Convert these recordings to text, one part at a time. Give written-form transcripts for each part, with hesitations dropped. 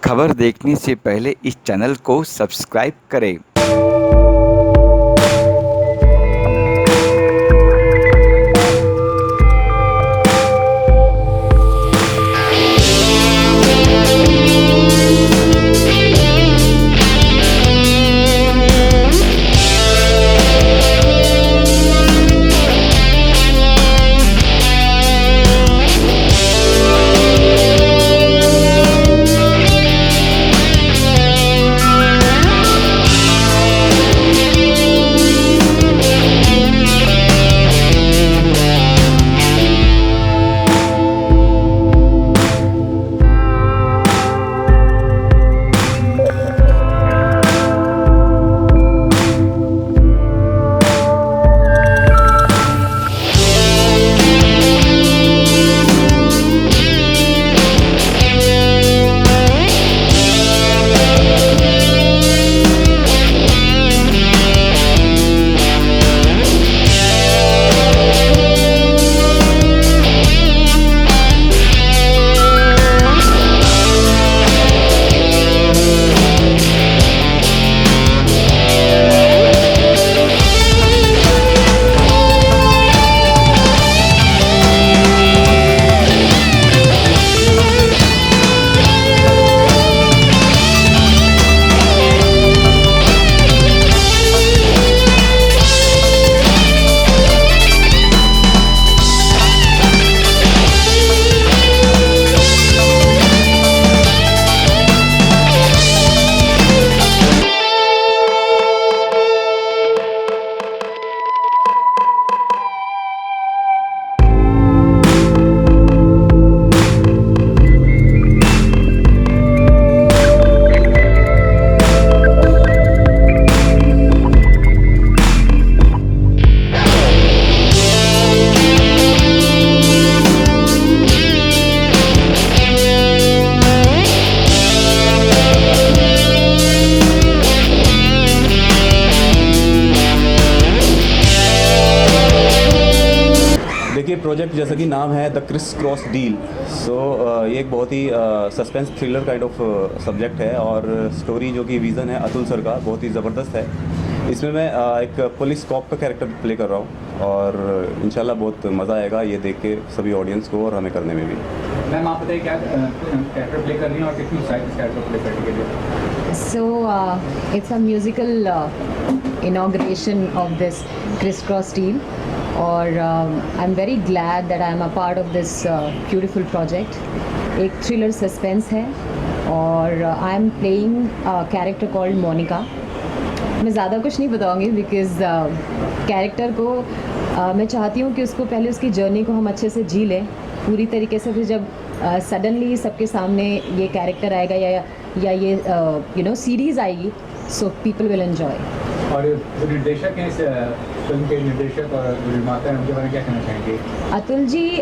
खबर देखने से पहले इस चैनल को सब्सक्राइब करें। देखिए प्रोजेक्ट जैसा कि नाम है द क्रिस क्रॉस डील। ये एक बहुत ही suspense thriller kind of subject है और स्टोरी जो कि विज़न है अतुल सर का बहुत ही ज़बरदस्त है। इसमें मैं एक पुलिस कॉप का कैरेक्टर प्ले कर रहा हूँ और इंशाल्लाह बहुत मज़ा आएगा ये देख के सभी ऑडियंस को और हमें करने में भी। मैम आप बताइए क्या कैरेक्टर प्ले कर रही हैं और कितनी एक्साइटेड कैरेक्टर प्ले करने के लिए? So it's a musical inauguration of this Crisscross Steel, और I'm very glad that I'm a part of this beautiful project. एक thriller suspense है और I'm playing a character called Monica. मैं ज़्यादा कुछ नहीं बताऊँगी बिकॉज़ कैरेक्टर को मैं चाहती हूँ कि उसको पहले उसकी जर्नी को हम अच्छे से जी लें पूरी तरीके से, फिर जब सडनली सबके सामने ये कैरेक्टर आएगा या ये सीरीज़ आएगी, सो पीपल विल एंजॉय। और जो निर्देशक हैं इस फिल्म के निर्देशक और जो निर्माता हैं उनके बारे में क्या कहना चाहेंगे? अतुल जी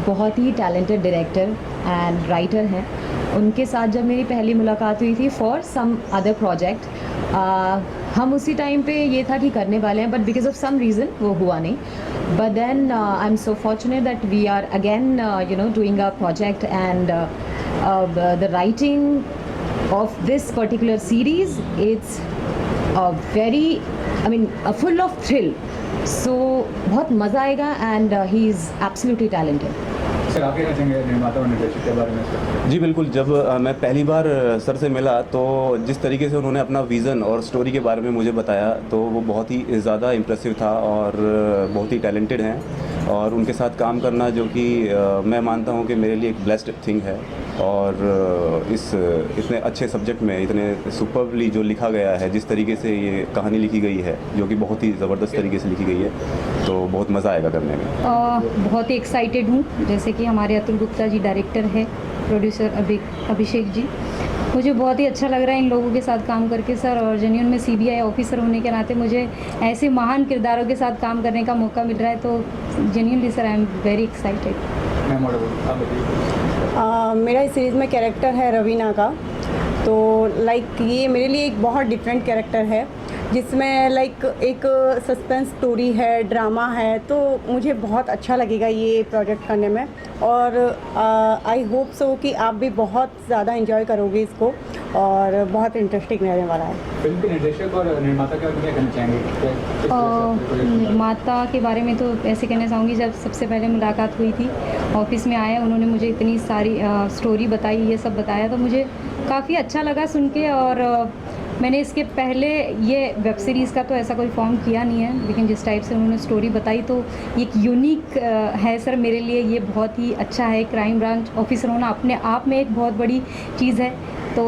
बहुत ही टैलेंटेड डायरेक्टर एंड राइटर हैं। उनके साथ जब मेरी पहली मुलाकात हुई थी फॉर सम अदर प्रोजेक्ट, हम उसी टाइम पे ये था कि करने वाले हैं, but because of some reason वो हुआ नहीं। But then I am so fortunate that we are again doing a project and the writing of this particular series it's full of thrill, so बहुत मज़ा आएगा and he is absolutely talented. Sir आप क्या कहना चाहेंगे निर्माता और निर्देशक के बारे में सर? जी बिल्कुल, जब मैं पहली बार सर से मिला तो जिस तरीके से उन्होंने अपना विज़न और स्टोरी के बारे में मुझे बताया तो वो बहुत ही ज़्यादा इम्प्रेसिव था और बहुत ही टैलेंटेड हैं और उनके साथ काम करना जो कि मैं मानता हूँ कि मेरे लिए एक ब्लेस्ड थिंग है। और इस इतने अच्छे सब्जेक्ट में इतने सुपरबली जो लिखा गया है, जिस तरीके से ये कहानी लिखी गई है जो कि बहुत ही ज़बरदस्त तरीके से लिखी गई है, तो बहुत मज़ा आएगा करने में। बहुत ही एक्साइटेड हूँ, जैसे कि हमारे अतुल गुप्ता जी डायरेक्टर है, प्रोड्यूसर अभिषेक जी, मुझे बहुत ही अच्छा लग रहा है इन लोगों के साथ काम करके सर। और जेन्युइन में सीबीआई ऑफिसर होने के नाते मुझे ऐसे महान किरदारों के साथ काम करने का मौका मिल रहा है, तो genuinely sir I am very excited. Ma'am आप बताइए। मेरा इस सीरीज़ में कैरेक्टर है रवीना का, तो लाइक ये मेरे लिए एक बहुत डिफरेंट कैरेक्टर है जिसमें लाइक एक सस्पेंस स्टोरी है, ड्रामा है, तो मुझे बहुत अच्छा लगेगा ये प्रोजेक्ट करने में। और आई होप सो कि आप भी बहुत ज़्यादा इंजॉय करोगे इसको और बहुत इंटरेस्टिंग रहने वाला है। फिल्म के निर्देशक और निर्माता के बारे में क्या कहना चाहेंगे? निर्माता के बारे में तो ऐसे कहना चाहूँगी, जब सबसे पहले मुलाकात हुई थी, ऑफिस में आए, उन्होंने मुझे इतनी सारी स्टोरी बताई, ये सब बताया, तो मुझे काफ़ी अच्छा लगा सुन के। और मैंने इसके पहले ये वेब सीरीज़ का तो ऐसा कोई फॉर्म किया नहीं है, लेकिन जिस टाइप से उन्होंने स्टोरी बताई तो एक यूनिक है सर मेरे लिए। ये बहुत ही अच्छा है, क्राइम ब्रांच ऑफिसर होना अपने आप में एक बहुत बड़ी चीज़ है। तो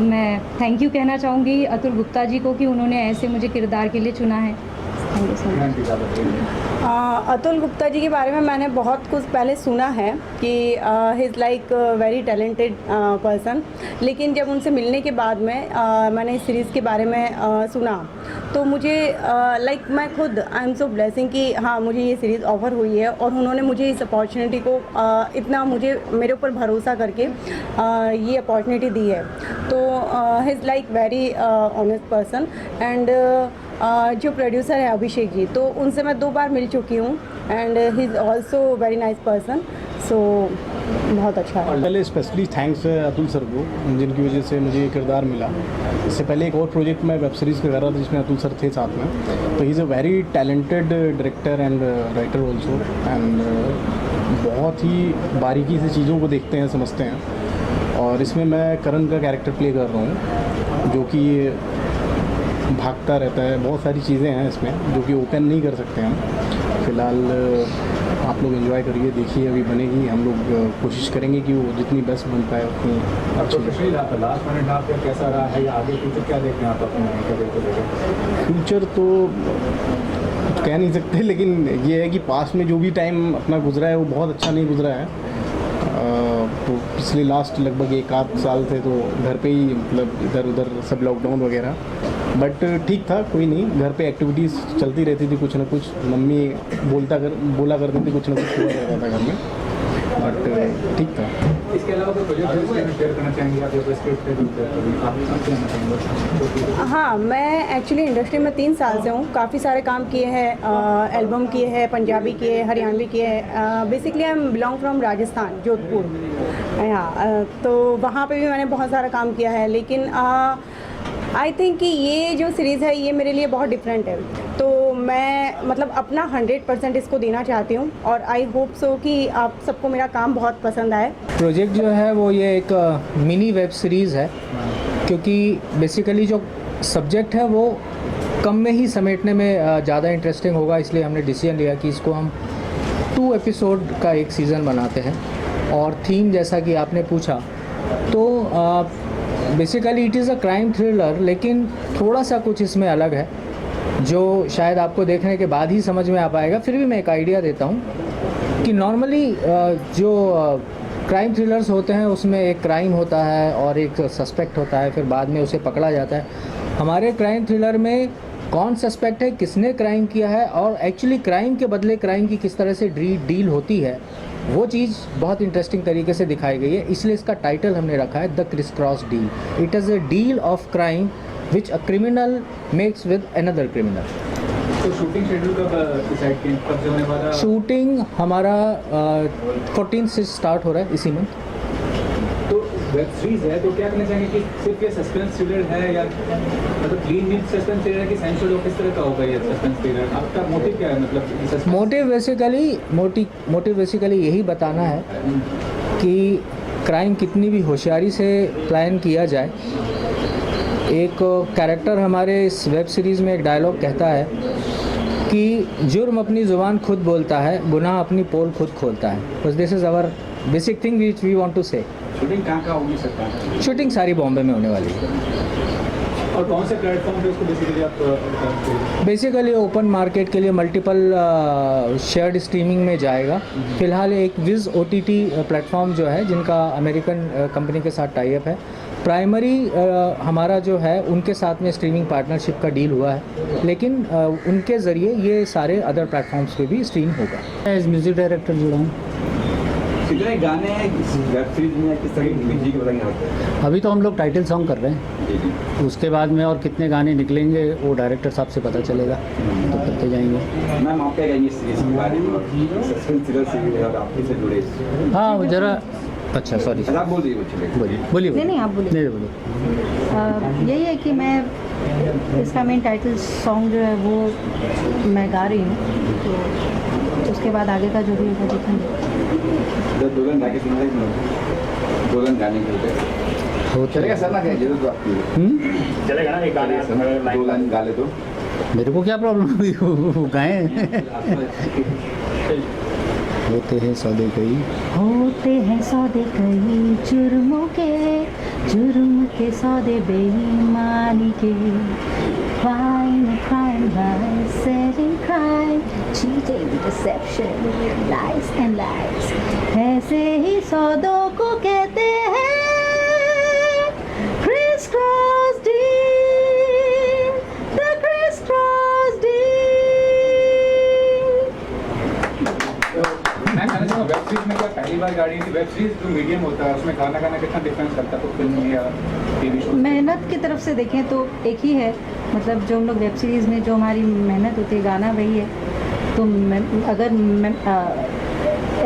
मैं थैंक यू कहना चाहूँगी अतुल गुप्ता जी को कि उन्होंने ऐसे मुझे किरदार के लिए चुना है। Thank you so much. Atul Gupta ji के बारे में मैंने बहुत कुछ पहले सुना है कि he is like very talented person, लेकिन जब उनसे मिलने के बाद में मैंने इस सीरीज़ के बारे में सुना तो मुझे लाइक मैं खुद आई एम सो ब्लेसिंग कि हाँ मुझे ये सीरीज़ ऑफ़र हुई है और उन्होंने मुझे इस अपॉर्चुनिटी को इतना मुझे मेरे ऊपर भरोसा करके ये अपॉर्चुनिटी दी है। तो he is like very honest person. And जो प्रोड्यूसर है अभिषेक जी, तो उनसे मैं 2 बार मिल चुकी हूँ and he is also very nice person. So बहुत अच्छा है। पहले स्पेशली थैंक्स है अतुल सर को, जिनकी वजह से मुझे ये किरदार मिला। इससे पहले एक और प्रोजेक्ट में वेब सीरीज़ कर रहा था जिसमें अतुल सर थे साथ में। तो he is a very talented director and writer also, and बहुत ही बारीकी से चीज़ों को देखते हैं, समझते हैं। और इसमें मैं करण का कैरेक्टर प्ले कर रहा हूँ, जो कि भागता रहता है। बहुत सारी चीज़ें हैं इसमें जो कि ओपन नहीं कर सकते हम फ़िलहाल। आप लोग एंजॉय करिए, देखिए, अभी बनेगी। हम लोग कोशिश करेंगे कि वो जितनी बेस्ट बन पाए उतनी अच्छी। प्रोफेशनली रहा था लास्ट मिनट आपका कैसा रहा है, या आगे फ्यूचर क्या देखते हैं आप अपने करियर को लेकर? फ्यूचर तो कह नहीं सकते, लेकिन ये है कि पास्ट में जो भी टाइम अपना गुजरा है वो बहुत अच्छा नहीं गुजरा है। तो पिछले लास्ट लगभग 1 आध साल से तो घर पे ही, मतलब इधर उधर सब लॉकडाउन वगैरह, बट ठीक था, कोई नहीं। घर पे एक्टिविटीज़ चलती रहती थी, कुछ ना कुछ मम्मी बोला करती थी, कुछ ना कुछ हुआ रहता था घर में, बट ठीक था। इसके अलावा कोई प्रोजेक्ट शेयर करना चाहेंगे आप, या स्क्रिप्ट आप कहना चाहेंगे? हाँ, मैं एक्चुअली इंडस्ट्री में 3 साल से हूँ। काफ़ी सारे काम किए हैं, एल्बम किए हैं, पंजाबी किए, हरियाणवी किए हैं। Basically I am belong from Rajasthan, Jodhpur. हाँ, तो वहाँ पे भी मैंने बहुत सारा काम किया है, लेकिन आई थिंक कि ये जो सीरीज़ है ये मेरे लिए बहुत डिफरेंट है। तो मैं मतलब अपना 100% इसको देना चाहती हूँ और आई होप सो कि आप सबको मेरा काम बहुत पसंद आए। प्रोजेक्ट जो है वो ये एक मिनी वेब सीरीज़ है, क्योंकि बेसिकली जो सब्जेक्ट है वो कम में ही समेटने में ज़्यादा इंटरेस्टिंग होगा, इसलिए हमने डिसीजन लिया कि इसको हम 2 एपिसोड का एक सीज़न बनाते हैं। और थीम जैसा कि आपने पूछा, तो basically it is a crime thriller, लेकिन थोड़ा सा कुछ इसमें अलग है जो शायद आपको देखने के बाद ही समझ में आ पाएगा। फिर भी मैं एक आइडिया देता हूँ कि नॉर्मली जो क्राइम थ्रिलर्स होते हैं उसमें एक क्राइम होता है और एक सस्पेक्ट होता है, फिर बाद में उसे पकड़ा जाता है। हमारे क्राइम थ्रिलर में कौन सस्पेक्ट है, किसने क्राइम किया है, और एक्चुअली क्राइम के बदले क्राइम की किस तरह से डील होती है, वो चीज़ बहुत इंटरेस्टिंग तरीके से दिखाई गई है। इसलिए इसका टाइटल हमने रखा है the criss cross deal. It is a deal of crime which a criminal makes with another criminal. तो शूटिंग शेड्यूल कब डिसाइड किया, कब से होने वाला? शूटिंग हमारा 14 से स्टार्ट हो रहा है इसी मंथ। तो वेब सीरीज है, तो क्या कहना चाहेंगे कि सिर्फ ये सस्पेंस थ्रिलर है, या मतलब क्लीन नीट सस्पेंस थ्रिलर है कि सेंसुअल किस तरह का होगा ये सस्पेंस थ्रिलर? आपका मोटिव क्या है? मतलब मोटिव बेसिकली यही बताना है कि क्राइम कितनी भी होशियारी से प्लान किया जाए। एक कैरेक्टर हमारे इस वेब सीरीज़ में एक डायलॉग कहता है कि जुर्म अपनी ज़ुबान खुद बोलता है, गुनाह अपनी पोल खुद खोलता है। बस this is our basic thing which we want to say. Shooting कहाँ होगी सकता? शूटिंग सारी बॉम्बे में होने वाली है। और कौन से प्लेटफॉर्म पे उसको बेसिकली आप बेसिकली ओपन मार्केट के लिए मल्टीपल शेयर्ड स्ट्रीमिंग में जाएगा। फ़िलहाल एक विज़ OTT प्लेटफॉर्म जो है, जिनका अमेरिकन कंपनी के साथ टाई अप है, प्राइमरी हमारा जो है उनके साथ में स्ट्रीमिंग पार्टनरशिप का डील हुआ है, लेकिन उनके ज़रिए ये सारे अदर प्लेटफॉर्म्स पे भी स्ट्रीम होगा। मैं एज म्यूज़िक डायरेक्टर जुड़ा हूँ। कितने गाने वेब सीरीज में किस तरह की म्यूजिक बताएंगे? अभी तो हम लोग टाइटल सॉन्ग कर रहे हैं, जी जी। उसके बाद में और कितने गाने निकलेंगे वो डायरेक्टर साहब से पता चलेगा, तो करते जाएंगे। मैम आप क्या कहेंगे सीरीज के बारे में, सस्पेंस थ्रिलर सीरीज है और आपके से जुड़े? हाँ वो जरा अच्छा सॉरी आप बोल दीजिए, चलिए बोलिए बोलिए नहीं आप बोलिए। नहीं बोलिए। यही है कि मैं इसका मेन टाइटल सॉन्ग जो है वो मैं गा रही हूँ, तो उसके बाद आगे का जो भी होगा देखेंगे। जब दुल्हन गा के सुना है, दुल्हन गाने के लिए हो चलेगा सर ना, कहें जरूर तो आपकी चलेगा ना एक गाने दुल्हन गा ले तो मेरे को क्या प्रॉब्लम हुई, वो गाएं। होते हैं सौदे कई, होते हैं सौदे कई जुर्मों के, जुर्म के सौदे बेईमानी के, crime, crime, lies, selling crime, cheating, deception, lies and lies. ऐसे ही सौदों को कहते हैं criss cross deal, the criss cross deal. मैं कहना चाहूँगा वेब सीरीज में क्या पहली बार गाड़ी थी? वेब सीरीज जो मीडियम होता है उसमें गाना गाना कितना डिफरेंस करता है तो फिल्म या टीवी शो? मेहनत की तरफ से देखें तो एक ही है, मतलब जो हम लोग वेब सीरीज़ में जो हमारी मेहनत होती है गाना वही है, तो अगर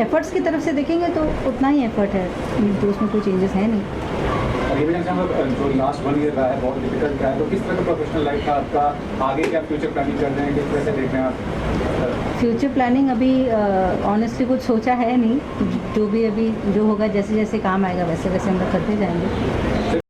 एफर्ट्स की तरफ से देखेंगे तो उतना ही एफर्ट है, तो उसमें कोई चेंजेस है नहीं। और ये भी जानना चाहूँगा जो लास्ट 1 ईयर रहा है बहुत डिफिकल्ट रहा है, तो किस तरह का प्रोफेशनल लाइफ था आपका? आगे क्या फ्यूचर प्लानिंग कर रहे हैं, किस तरह से देख रहे हैं आप? फ्यूचर प्लानिंग अभी ऑनेस्टली कुछ सोचा है नहीं, जो भी अभी जो होगा जैसे जैसे काम आएगा वैसे वैसे हम लोग करते जाएंगे।